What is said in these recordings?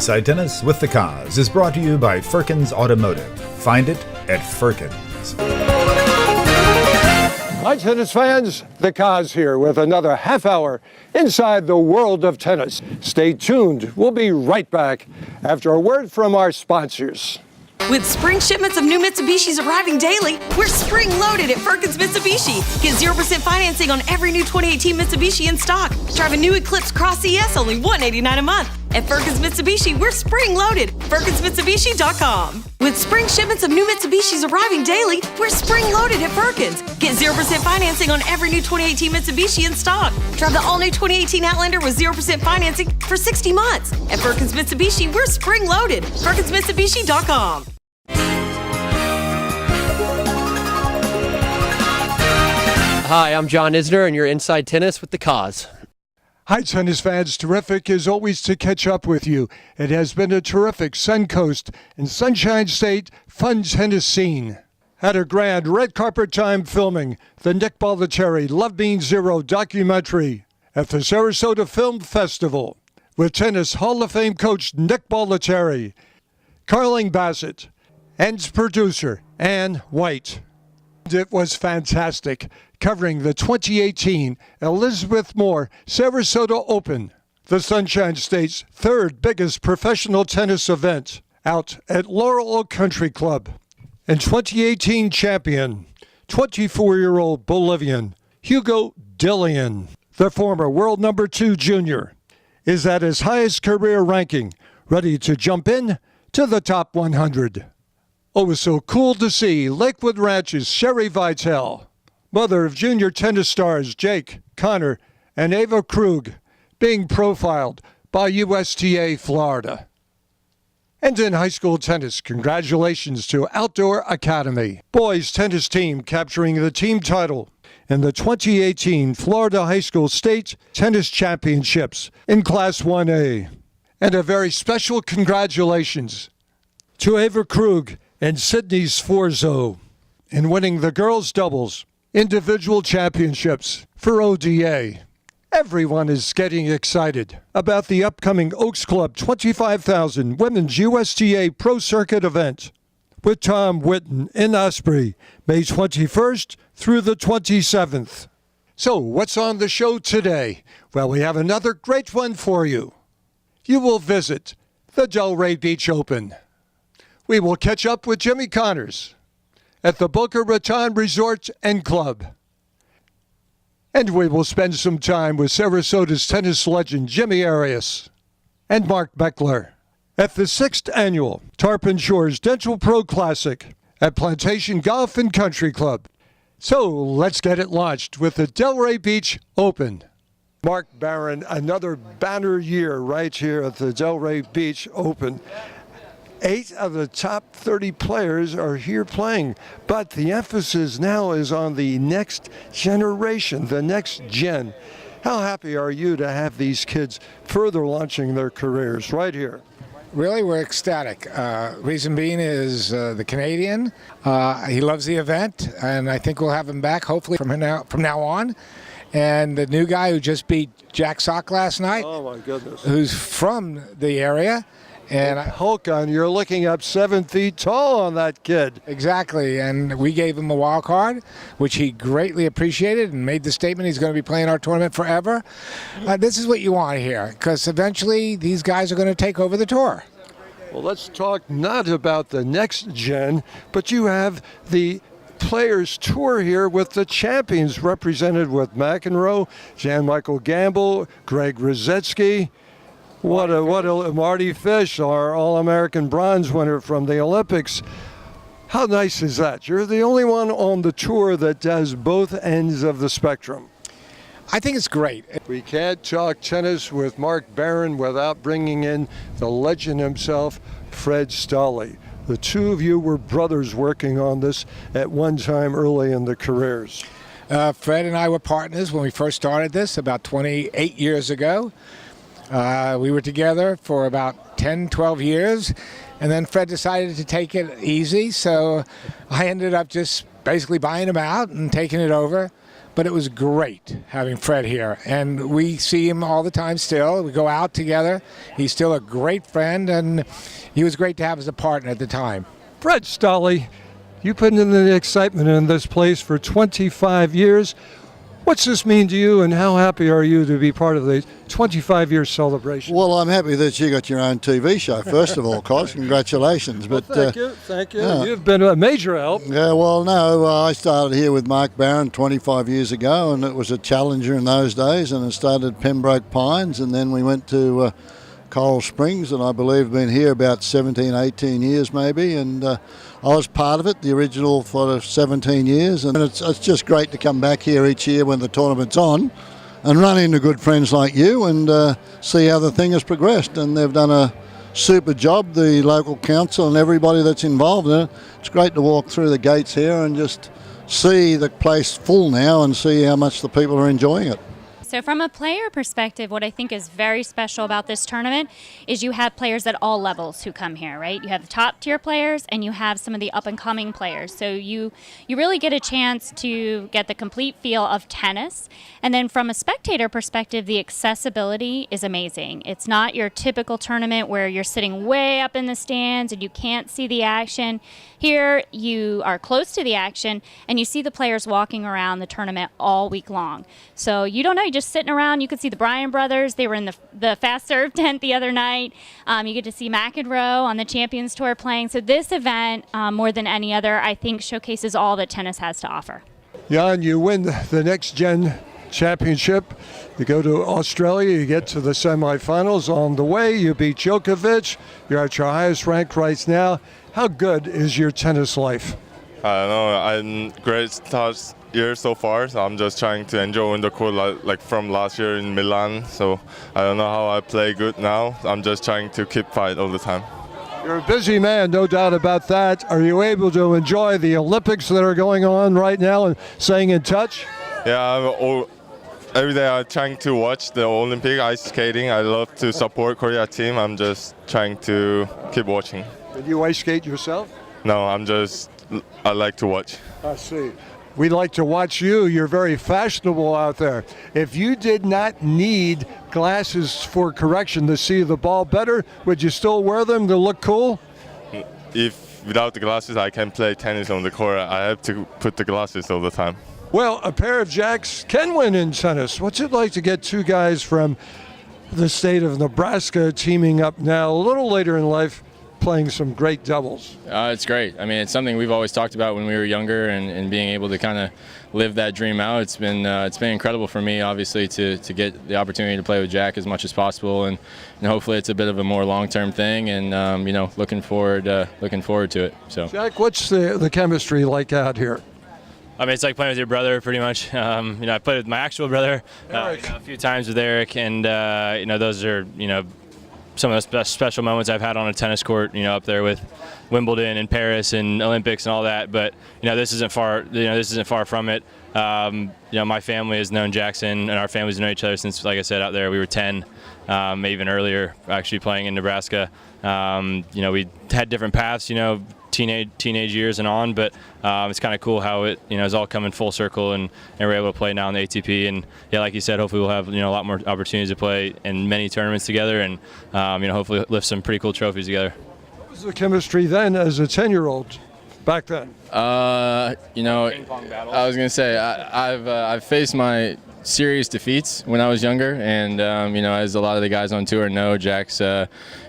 Inside Tennis with the Cause is brought to you by Firkins Automotive. Find it at Firkins. Hi, tennis fans. The Cause here with another half hour inside the world of tennis. Stay tuned. We'll be right back after a word from our sponsors. With spring shipments of new Mitsubishis arriving daily, we're spring-loaded at Firkins Mitsubishi. Get 0% financing on every new 2018 Mitsubishi in stock. Drive a new Eclipse Cross ES, only $189 a month. At Firkins Mitsubishi, we're spring-loaded. FirkinsMitsubishi.com. With spring shipments of new Mitsubishis arriving daily, we're spring-loaded at Firkins. Get 0% financing on every new 2018 Mitsubishi in stock. Drive the all-new 2018 Outlander with 0% financing for 60 months. At Firkins Mitsubishi, we're spring-loaded. FirkinsMitsubishi.com. Hi, I'm John Isner, and you're Inside Tennis with the Cause. Hi, tennis fans. Terrific as always to catch up with you. It has been a terrific Suncoast and Sunshine State fun tennis scene. Had a grand red carpet time filming the Nick Bollettieri Love Means Zero documentary at the Sarasota Film Festival with Tennis Hall of Fame coach Nick Bollettieri, Carling Bassett, and producer Ann White. It was fantastic, covering the 2018 Elizabeth Moore Sarasota Open, the Sunshine State's third biggest professional tennis event, out at Laurel Oak Country Club. And 2018 champion, 24-year-old Bolivian Hugo Dellien, the former world number 2 junior, is at his highest career ranking, ready to jump in to the top 100. Oh, it was so cool to see Lakewood Ranch's Sherry Vitale, mother of junior tennis stars Jake, Connor, and Ava Krug, being profiled by USTA Florida. And in high school tennis, congratulations to Outdoor Academy, boys tennis team capturing the team title in the 2018 Florida High School State Tennis Championships in Class 1A. And a very special congratulations to Ava Krug and Sydney Sforzo in winning the girls' doubles individual championships for ODA. Everyone is getting excited about the upcoming Oaks Club 25,000 Women's USTA Pro Circuit event with Tom Whitten in Osprey, May 21st through the 27th. So what's on the show today? Well, we have another great one for you. You will visit the Delray Beach Open. We will catch up with Jimmy Connors at the Boca Raton Resort and Club. And we will spend some time with Sarasota's tennis legend Jimmy Arias and Mark Beckler at the 6th annual Tarpon Shores Dental Pro Classic at Plantation Golf and Country Club. So let's get it launched with the Delray Beach Open. Mark Barron, another banner year right here at the Delray Beach Open. 8 of the top 30 players are here playing, but the emphasis now is on the next generation, the next gen. How happy are you to have these kids further launching their careers right here? Really, we're ecstatic. Reason being is the Canadian. He loves the event, and I think we'll have him back hopefully from now on. And the new guy who just beat Jack Sock last night, oh my goodness, who's from the area. And Holcon, you're looking up 7 feet tall on that kid. Exactly, and we gave him a wild card, which he greatly appreciated and made the statement he's going to be playing our tournament forever. This is what you want here, because eventually these guys are going to take over the tour. Well, let's talk not about the next gen, but you have the Players Tour here with the champions represented with McEnroe, Jan-Michael Gamble, Greg Rosetsky. What a Marty Fish, our All-American bronze winner from the Olympics. How nice is that? You're the only one on the tour that does both ends of the spectrum. I think it's great. We can't talk tennis with Mark Barron without bringing in the legend himself, Fred Stolle. The two of you were brothers working on this at one time early in the careers. Fred and I were partners when we first started this about 28 years ago. We were together for about 10, 12 years, and then Fred decided to take it easy, so I ended up just basically buying him out and taking it over. but it was great having Fred here. And we see him all the time still. We go out together. He's still a great friend, and he was great to have as a partner at the time. Fred Stolle, you put in the excitement in this place for 25 years. What's this mean to you, and how happy are you to be part of the 25-year celebration? Well, I'm happy that you got your own TV show, first of all, Cos. Congratulations. Well, But thank you. yeah. You've been a major help. Yeah, well, no, I started here with Mark Barron 25 years ago, and it was a challenger in those days, and it started at Pembroke Pines, and then we went to Coral Springs, and I believe been here about 17, 18 years maybe, and I was part of it, the original for 17 years, and it's just great to come back here each year when the tournament's on and run into good friends like you and see how the thing has progressed. And they've done a super job, the local council and everybody that's involved in it. It's great to walk through the gates here and just see the place full now and see how much the people are enjoying it. So from a player perspective, what I think is very special about this tournament is you have players at all levels who come here, right? You have the top tier players and you have some of the up and coming players. So you really get a chance to get the complete feel of tennis. And then from a spectator perspective, the accessibility is amazing. It's not your typical tournament where you're sitting way up in the stands and you can't see the action. Here you are close to the action and you see the players walking around the tournament all week long. So you don't know, you just sitting around. You could see the Bryan brothers. They were in the fast serve tent the other night. You get to see McEnroe on the Champions Tour playing. So this event, more than any other, I think showcases all that tennis has to offer. Jan, you win the Next Gen Championship. You go to Australia. You get to the semifinals. On the way, you beat Djokovic. You're at your highest rank right now. How good is your tennis life? I don't know. I'm great start year so far, so I'm just trying to enjoy in the court like from last year in Milan. So I don't know how I play good now. I'm just trying to keep fight all the time. You're a busy man, no doubt about that. Are you able to enjoy the Olympics that are going on right now and staying in touch? Yeah, every day I'm trying to watch the Olympic ice skating. I love to support Korea team. I'm just trying to keep watching. Did you ice skate yourself? No, I like to watch. I see. We like to watch you. You're very fashionable out there. If you did not need glasses for correction to see the ball better, would you still wear them to look cool? If without the glasses I can play tennis on the court, I have to put the glasses all the time. Well, a pair of jacks can win in tennis. What's it like to get two guys from the state of Nebraska teaming up now, a little later in life, playing some great doubles? It's great. I mean, it's something we've always talked about when we were younger, and being able to kind of live that dream out. It's been incredible for me, obviously, to get the opportunity to play with Jack as much as possible, and hopefully it's a bit of a more long-term thing, and looking forward to it. So, Jack, what's the chemistry like out here? I mean, it's like playing with your brother, pretty much. I played with my actual brother a few times with Eric, and those are some of the special moments I've had on a tennis court, up there with Wimbledon and Paris and Olympics and all that. But this isn't far. This isn't far from it. My family has known Jackson, and our families know each other since, like I said, out there we were 10, even earlier, actually playing in Nebraska. We had different paths, teenage years and on, but it's kind of cool how it is all coming full circle, and we're able to play now in the ATP. And yeah, like you said, hopefully we'll have a lot more opportunities to play in many tournaments together, and hopefully lift some pretty cool trophies together. What was the chemistry then as a 10-year-old back then? I was gonna say I've faced my serious defeats when I was younger, and as a lot of the guys on tour know, Jack's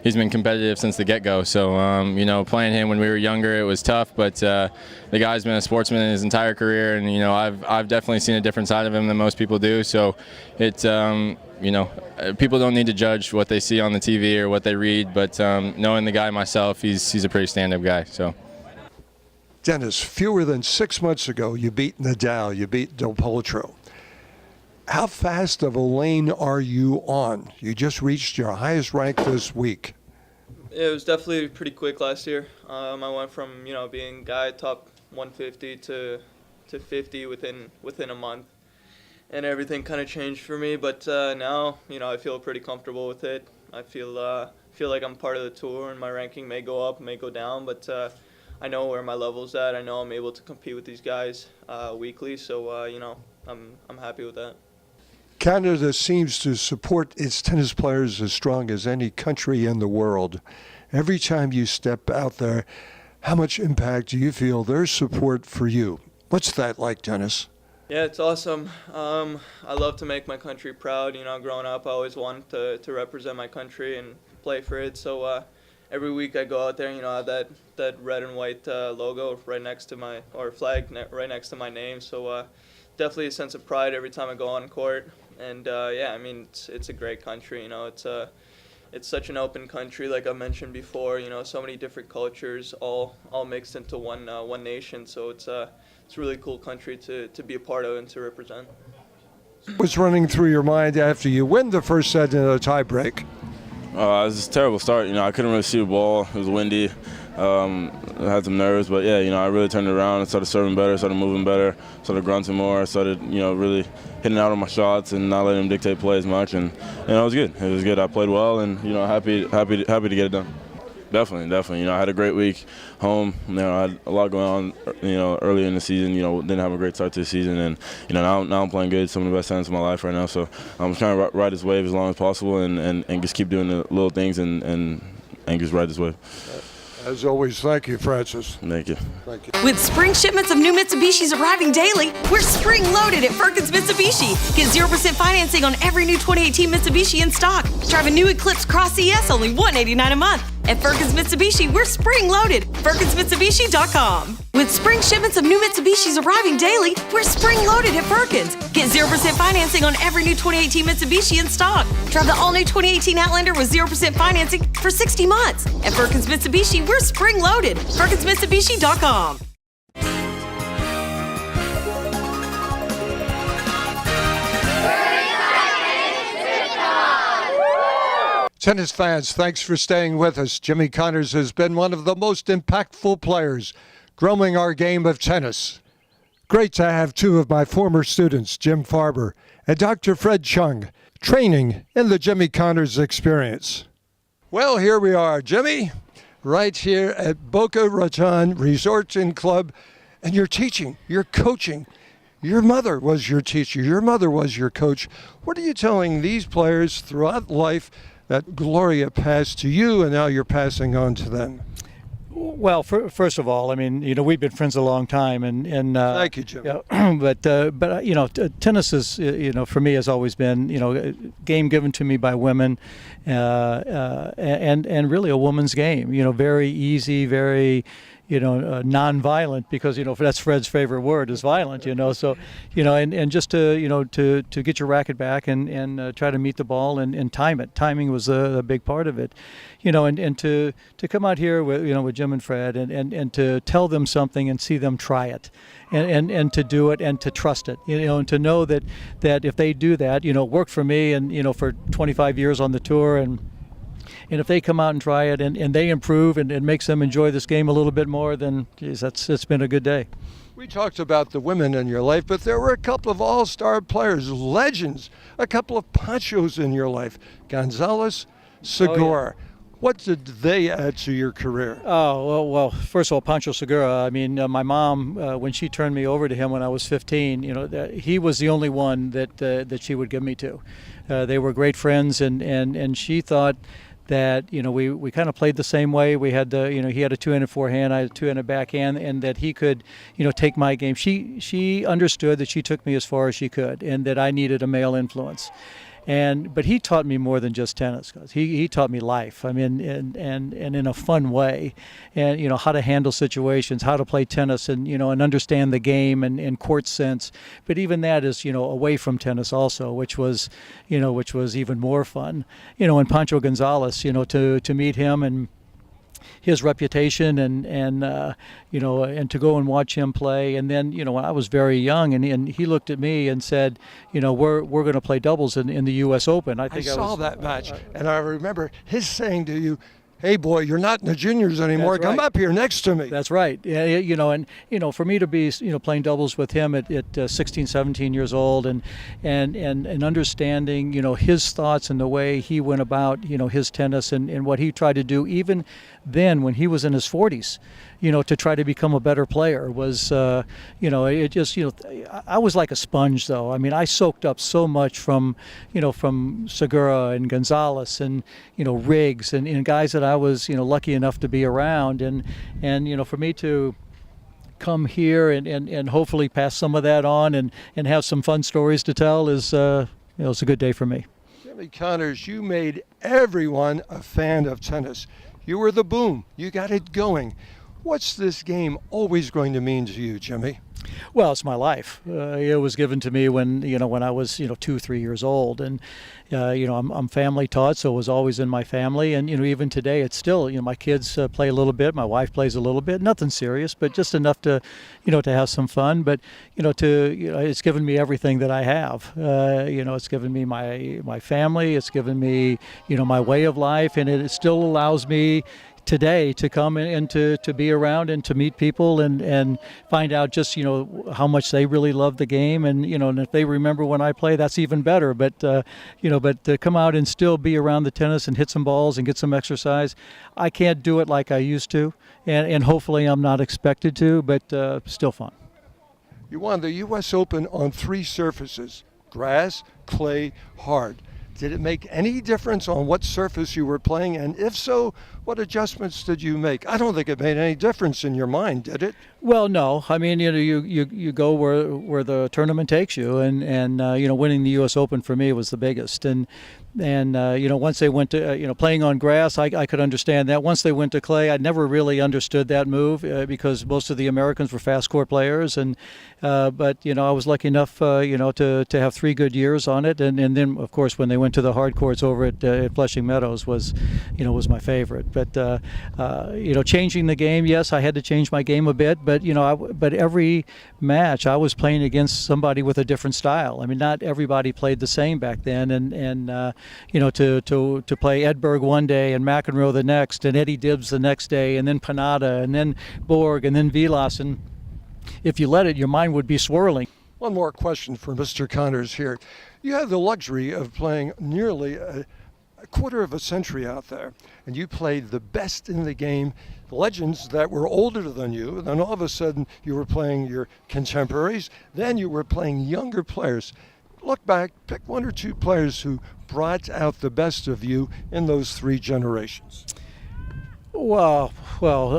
he's been competitive since the get-go. So playing him when we were younger, it was tough, but the guy's been a sportsman in his entire career, and I've definitely seen a different side of him than most people do. So it's people don't need to judge what they see on the TV or what they read, but knowing the guy myself, he's a pretty stand-up guy. So. Dennis, fewer than 6 months ago, you beat Nadal, you beat Del Potro. How fast of a lane are you on? You just reached your highest rank this week. Yeah, it was definitely pretty quick last year. I went from being guy top 150 to 50 within a month, and everything kind of changed for me. But now I feel pretty comfortable with it. I feel like I'm part of the tour, and my ranking may go up, may go down, but I know where my level's at. I know I'm able to compete with these guys weekly, so I'm happy with that. Canada seems to support its tennis players as strong as any country in the world. Every time you step out there, how much impact do you feel their support for you? What's that like, Dennis? Yeah, it's awesome. I love to make my country proud. You know, growing up, I always wanted to represent my country and play for it. So every week I go out there, you know, I have that red and white logo right next to my, or flag right next to my name. So definitely a sense of pride every time I go on court. And yeah, I mean, it's a great country. You know, it's such an open country, like I mentioned before. You know, so many different cultures, all mixed into one nation. So it's a really cool country to be a part of and to represent. What's running through your mind after you win the first set in a tiebreak? It was just a terrible start. You know, I couldn't really see the ball. It was windy. I had some nerves, but yeah, you know, I really turned it around and started serving better, started moving better, started grunting more, started, you know, really hitting out on my shots and not letting them dictate play as much. And you know, it was good. It was good. I played well, and you know, happy to get it done. Definitely. You know, I had a great week home. You know, I had a lot going on. You know, earlier in the season, you know, didn't have a great start to the season, and you know, now I'm playing good. Some of the best tennis of my life right now. So I'm trying to ride this wave as long as possible, and just keep doing the little things and just ride this wave. As always, thank you, Francis. Thank you. Thank you. With spring shipments of new Mitsubishis arriving daily, we're spring loaded at Firkins Mitsubishi. Get 0% financing on every new 2018 Mitsubishi in stock. Drive a new Eclipse Cross CS only $189 a month. At Firkins Mitsubishi, we're spring loaded. FirkinsMitsubishi.com. With spring shipments of new Mitsubishis arriving daily, we're spring loaded at Firkins. Get 0% financing on every new 2018 Mitsubishi in stock. Drive the all-new 2018 Outlander with 0% financing for 60 months. At Firkins Mitsubishi, we're spring loaded. FirkinsMitsubishi.com. Tennis fans, thanks for staying with us. Jimmy Connors has been one of the most impactful players growing our game of tennis. Great to have two of my former students, Jim Farber and Dr. Fred Chung, training in the Jimmy Connors experience. Well, here we are, Jimmy, right here at Boca Raton Resort and Club, and you're teaching, you're coaching. Your mother was your teacher, your mother was your coach. What are you telling these players throughout life that Gloria passed to you and now you're passing on to them? Well, first of all, I mean, you know, we've been friends a long time, and thank you, Jim. Yeah, but you know, tennis is, you know, for me has always been, you know, a game given to me by women, and really a woman's game. You know, very easy, very, you know, non-violent, because, you know, that's Fred's favorite word is violent, you know. So, you know, and just to, you know, to get your racket back and try to meet the ball and time it. Timing was a big part of it, you know, and to come out here with, you know, with Jim and Fred and to tell them something and see them try it and to do it and to trust it, you know, and to know that if they do that, you know, it worked for me and, you know, for 25 years on the tour, and if they come out and try it and they improve and it makes them enjoy this game a little bit more, then, geez, it's been a good day. We talked about the women in your life, but there were a couple of all-star players, legends, a couple of Panchos in your life, Gonzalez, Segura. Oh, yeah. What did they add to your career? Oh, well, first of all, Pancho Segura, I mean, my mom, when she turned me over to him when I was 15, you know, he was the only one that she would give me to. They were great friends, and she thought that, you know, we kind of played the same way. We had you know, he had a two-handed forehand, I had a two-handed backhand, and that he could, you know, take my game. She understood that she took me as far as she could, and that I needed a male influence. But he taught me more than just tennis, because he taught me life. I mean, and in a fun way, and, you know, how to handle situations, how to play tennis, and, you know, and understand the game and court sense. But even that is, you know, away from tennis also, which was even more fun. You know, and Pancho Gonzalez, you know, to meet him and his reputation and you know, and to go and watch him play. And then, you know, when I was very young, and he looked at me and said, you know, we're going to play doubles in the U.S. Open. I saw that match, and I remember his saying to you, hey, boy, you're not in the juniors anymore. That's Come right. up here next to me. That's right. Yeah, and for me to be playing doubles with him at 16, 17 years old, and understanding his thoughts and the way he went about his tennis and what he tried to do even then when he was in his 40s, to try to become a better player was it just I was like a sponge though. I mean, I soaked up so much from Segura and Gonzalez and Riggs and guys that I was lucky enough to be around, and for me to come here and hopefully pass some of that on and have some fun stories to tell is it's a good day for me. Jimmy Connors, you made everyone a fan of tennis. You were the boom. You got it going. What's this game always going to mean to you, Jimmy? Well, it's my life. It was given to me when I was 2-3 years old, and I'm family taught, so it was always in my family. And even today, it's still my kids play a little bit, my wife plays a little bit, nothing serious, but just enough to to have some fun. But it's given me everything that I have. It's given me my family. It's given me my way of life, and it still allows me today to come and to be around and to meet people and find out just how much they really love the game, and and if they remember when I play, that's even better. But but to come out and still be around the tennis and hit some balls and get some exercise, I can't do it like I used to, and hopefully I'm not expected to, but still fun. You won the U.S. Open on 3 surfaces: grass, clay, hard. Did it make any difference on what surface you were playing? And if so, what adjustments did you make? I don't think it made any difference in your mind, did it? Well, no. I mean, you go where the tournament takes you, and winning the U.S. Open for me was the biggest. And once they went to playing on grass, I could understand that. Once they went to clay, I never really understood that move because most of the Americans were fast court players, but I was lucky enough to have 3 good years on it, and then of course when they went to the hard courts over at Flushing Meadows was my favorite. But changing the game, yes, I had to change my game a bit, but but every match I was playing against somebody with a different style. I mean, not everybody played the same back then, and to play Edberg one day and McEnroe the next, and Eddie Dibbs the next day, and then Panada, and then Borg, and then Vilas, and if you let it, your mind would be swirling. One more question for Mr. Connors here. You have the luxury of playing nearly a quarter of a century out there, and you played the best in the game, legends that were older than you, and then all of a sudden you were playing your contemporaries, then you were playing younger players. Look back, pick 1 or 2 players who brought out the best of you in those 3 generations. Well,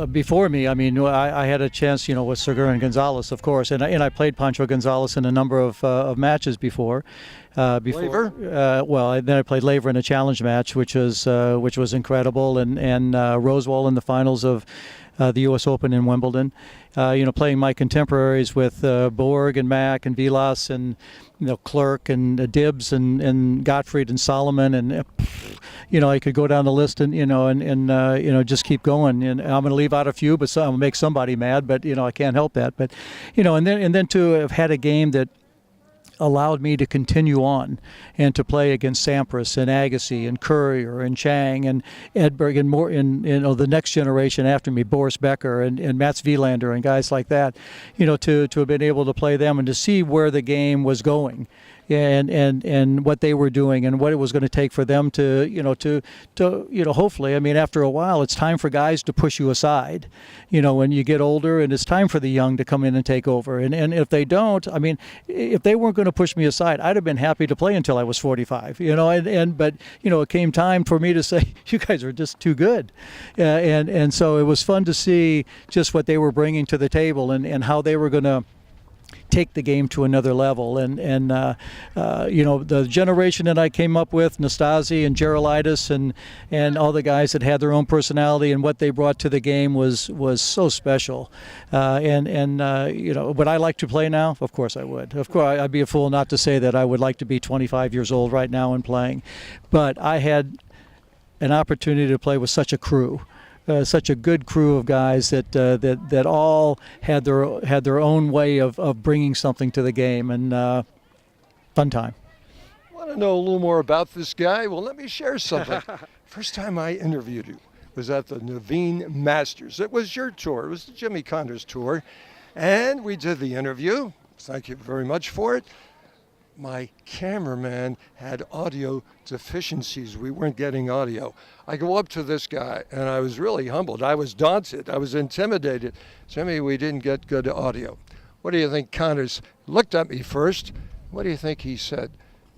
before me, I mean, I had a chance, with Segura and Gonzalez, of course, and I played Pancho Gonzalez in a number of matches before. Laver? Then I played Laver in a challenge match, which was incredible, and Rosewall in the finals of the U.S. Open in Wimbledon. Playing my contemporaries with Borg and Mack and Vilas and Clerk and Dibbs and Gottfried and Solomon, and I could go down the list and just keep going. And I'm going to leave out a few, but I'll make somebody mad. But I can't help that. But and then to have had a game that allowed me to continue on and to play against Sampras and Agassi and Courier and Chang and Edberg and more in the next generation after me, Boris Becker and Mats Wilander and guys like that, to have been able to play them and to see where the game was going and what they were doing and what it was going to take for them to hopefully, I mean, after a while, it's time for guys to push you aside, when you get older, and it's time for the young to come in and take over. And if they don't, I mean, if they weren't going to push me aside, I'd have been happy to play until I was 45, but it came time for me to say, you guys are just too good. And so it was fun to see just what they were bringing to the table and how they were going to take the game to another level, and the generation that I came up with, Nastase and Geralaitis and all the guys that had their own personality and what they brought to the game was so special. Would I like to play now? Of course I would. Of course, I'd be a fool not to say that I would like to be 25 years old right now and playing, but I had an opportunity to play with such a crew. Such a good crew of guys that all had their own way of bringing something to the game, and fun time. Want to know a little more about this guy? Well, let me share something. First time I interviewed you, was at the Naveen Masters. It was your tour. It was the Jimmy Connors tour. And we did the interview. Thank you very much for it. My cameraman had audio deficiencies. We weren't getting audio. I go up to this guy, and I was really humbled. I was daunted. I was intimidated. Jimmy, we didn't get good audio. What do you think? Connors looked at me first. What do you think he said?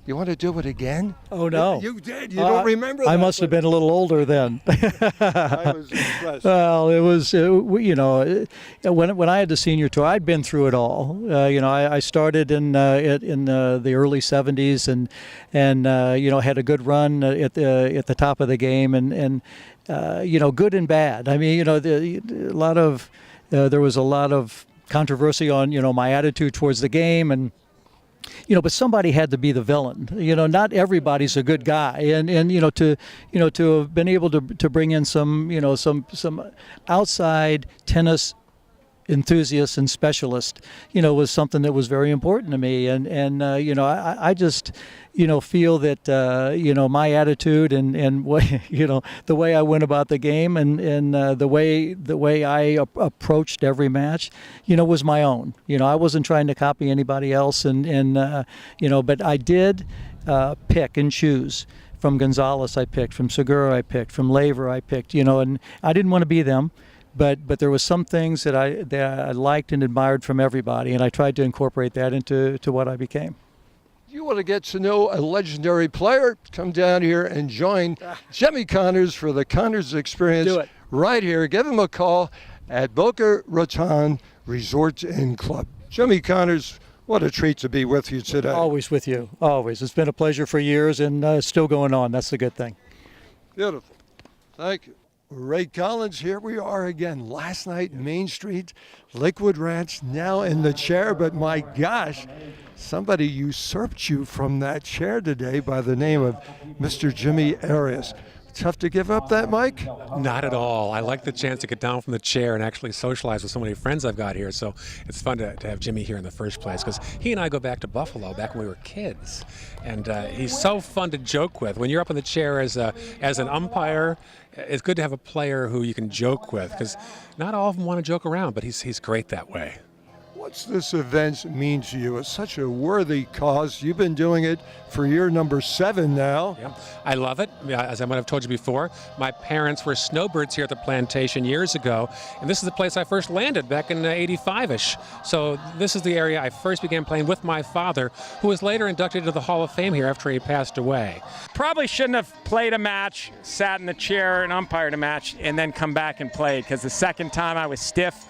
You want to do it again? Oh, no. You did. You don't remember that. I must have been a little older then. I was impressed. Well, it was, you know, when I had the senior tour, I'd been through it all. You know, I started in the early 70s and you know, had a good run at the top of the game and you know, good and bad. I mean, you know, there was a lot of controversy on, you know, my attitude towards the game and, you know, but somebody had to be the villain. You know, not everybody's a good guy, and you know, to have been able to bring in some, you know, some outside tennis enthusiasts and specialists, you know, was something that was very important to me, and you know, I just, you know, feel that you know, my attitude and what, you know, the way I went about the game and the way I approached every match, you know, was my own. You know, I wasn't trying to copy anybody else, and you know, but I did pick and choose. From Gonzalez I picked, from Segura I picked, from Laver I picked, you know, and I didn't want to be them. But there was some things that I liked and admired from everybody, and I tried to incorporate that into what I became. You want to get to know a legendary player? Come down here and join Jimmy Connors for the Connors Experience. Do it. Right here. Give him a call at Boca Raton Resort and Club. Jimmy Connors, what a treat to be with you today. Always with you, always. It's been a pleasure for years, and still going on. That's the good thing. Beautiful. Thank you. Ray Collins, here we are again. Last night, Main Street, Lakewood Ranch, now in the chair. But my gosh, somebody usurped you from that chair today by the name of Mr. Jimmy Arias. Tough to give up that mic? Not at all. I like the chance to get down from the chair and actually socialize with so many friends I've got here. So it's fun to have Jimmy here in the first place because he and I go back to Buffalo back when we were kids. And he's so fun to joke with. When you're up in the chair as an umpire, it's good to have a player who you can joke with because not all of them want to joke around, but he's great that way. What's this event mean to you? It's such a worthy cause. You've been doing it for year number 7 now. Yep. I love it. As I might have told you before, my parents were snowbirds here at the plantation years ago, and this is the place I first landed back in 85-ish. So this is the area I first began playing with my father, who was later inducted into the Hall of Fame here after he passed away. Probably shouldn't have played a match, sat in the chair and umpired a match, and then come back and played, because the second time I was stiff,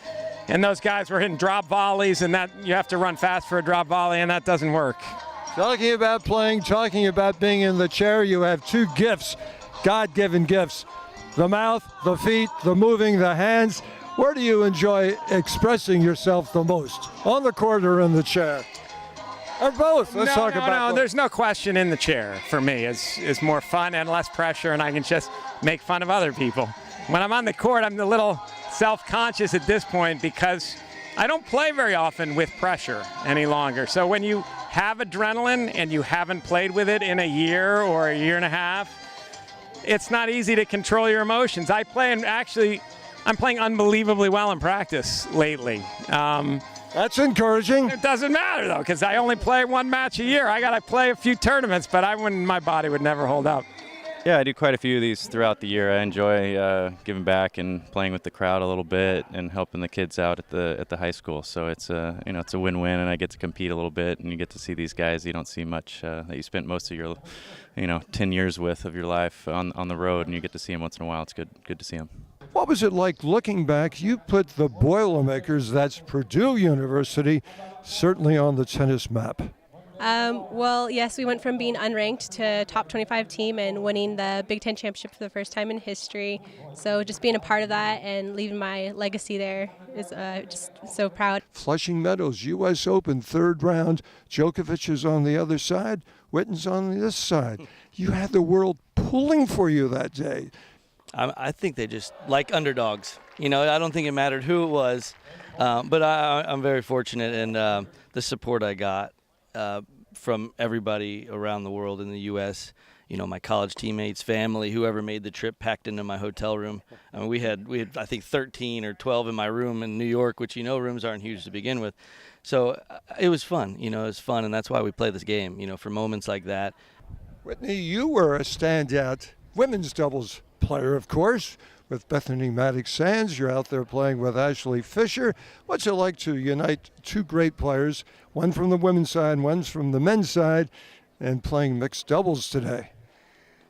and those guys were hitting drop volleys, and that you have to run fast for a drop volley, and that doesn't work. Talking about playing, talking about being in the chair, you have 2 gifts, God-given gifts. The mouth, the feet, the moving, the hands. Where do you enjoy expressing yourself the most? On the court or in the chair? Or both? Let's talk about both. There's no question in the chair for me. It's more fun and less pressure, and I can just make fun of other people. When I'm on the court, I'm a little self-conscious at this point because I don't play very often with pressure any longer. So when you have adrenaline and you haven't played with it in a year or a year and a half, it's not easy to control your emotions. I'm playing unbelievably well in practice lately. That's encouraging. It doesn't matter though, because I only play 1 match a year. I got to play a few tournaments, but my body would never hold up. Yeah, I do quite a few of these throughout the year. I enjoy giving back and playing with the crowd a little bit and helping the kids out at the high school. So it's it's a win-win, and I get to compete a little bit, and you get to see these guys you don't see much that you spent most of your 10 years with of your life on the road, and you get to see them once in a while. It's good to see them. What was it like looking back? You put the Boilermakers, that's Purdue University, certainly on the tennis map. Well, yes, we went from being unranked to top 25 team and winning the Big Ten championship for the first time in history. So just being a part of that and leaving my legacy there is just so proud. Flushing Meadows, U.S. Open, 3rd round. Djokovic is on the other side. Witten's on this side. You had the world pulling for you that day. I think they just like underdogs. I don't think it mattered who it was, but I'm very fortunate in the support I got from everybody around the world in the U.S. my college teammates, family, whoever made the trip, packed into my hotel room. I mean, we had I think 13 or 12 in my room in New York, which rooms aren't huge to begin with. So it was fun. It was fun, and that's why we play this game. For moments like that. Whitney, you were a standout women's doubles player, of course, with Bethany Maddox-Sands. You're out there playing with Ashley Fisher. What's it like to unite two great players, one from the women's side, one's from the men's side, and playing mixed doubles today?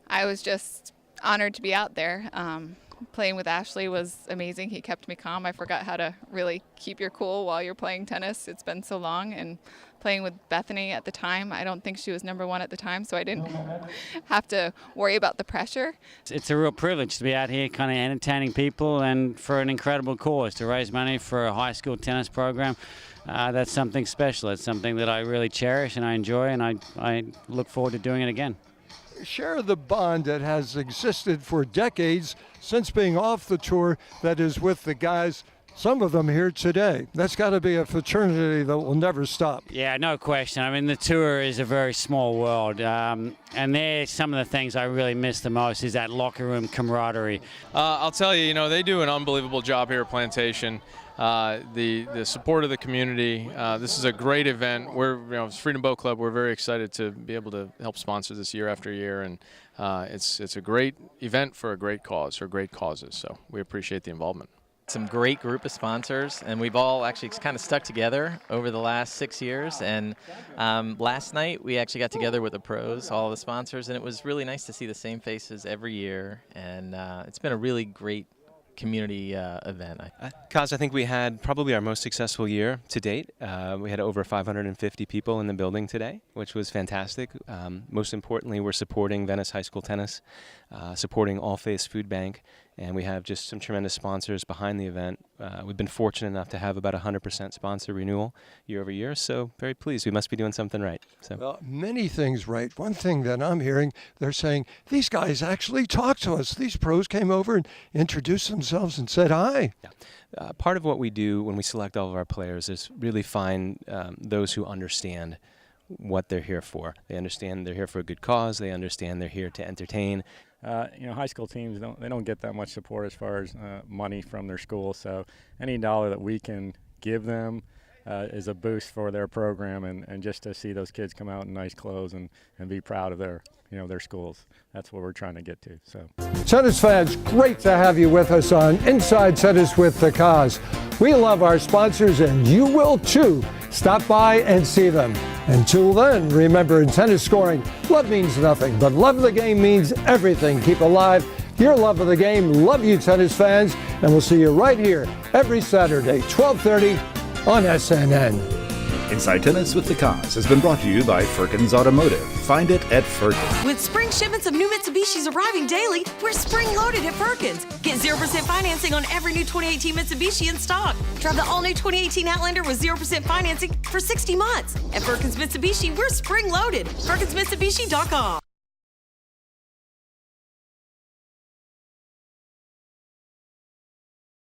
I was just honored to be out there. Playing with Ashley was amazing. He kept me calm. I forgot how to really keep your cool while you're playing tennis. It's been so long. And playing with Bethany at the time, I don't think she was number one at the time, so I didn't have to worry about the pressure. It's a real privilege to be out here kind of entertaining people and for an incredible cause, to raise money for a high school tennis program. That's something special. It's something that I really cherish and I enjoy, and I look forward to doing it again. Share the bond that has existed for decades since being off the tour, that is with the guys, some of them here today. That's got to be a fraternity that will never stop. Yeah, no question. I mean, the tour is a very small world, and there's some of the things I really miss the most is that locker room camaraderie. I'll tell you, they do an unbelievable job here at Plantation. The support of the community. This is a great event. We're, as Freedom Boat Club, we're very excited to be able to help sponsor this year after year, and it's a great event for a great cause, or great causes. So we appreciate the involvement. Some great group of sponsors, and we've all actually kind of stuck together over the last 6 years. And last night we actually got together with the pros, all the sponsors, and it was really nice to see the same faces every year. And it's been a really great community event. Kaz, I think we had probably our most successful year to date. We had over 550 people in the building today, which was fantastic. Most importantly, we're supporting Venice High School Tennis, supporting All Faiths Food Bank, and we have just some tremendous sponsors behind the event. We've been fortunate enough to have about 100% sponsor renewal year over year, so very pleased. We must be doing something right. So. Well, many things right. One thing that I'm hearing, they're saying, these guys actually talked to us. These pros came over and introduced themselves and said hi. Yeah. Part of what we do when we select all of our players is really find those who understand what they're here for. They understand they're here for a good cause. They understand they're here to entertain. High school teams don't get that much support as far as money from their school. So any dollar that we can give them is a boost for their program, and just to see those kids come out in nice clothes and be proud of their schools. That's what we're trying to get to. So, Tennis fans, great to have you with us on Inside Tennis with the Cause. We love our sponsors, and you will too. Stop by and see them. Until then, remember, in tennis scoring, love means nothing, but love of the game means everything. Keep alive your love of the game. Love you, tennis fans, and we'll see you right here every Saturday, 12:30 on SNN. Inside Tennis with the Cause has been brought to you by Firkins Automotive. Find it at Firkins. With spring shipments of new Mitsubishis arriving daily, we're spring loaded at Firkins. Get 0% financing on every new 2018 Mitsubishi in stock. Drive the all-new 2018 Outlander with 0% financing for 60 months. At Firkins Mitsubishi, we're spring loaded. FirkinsMitsubishi.com.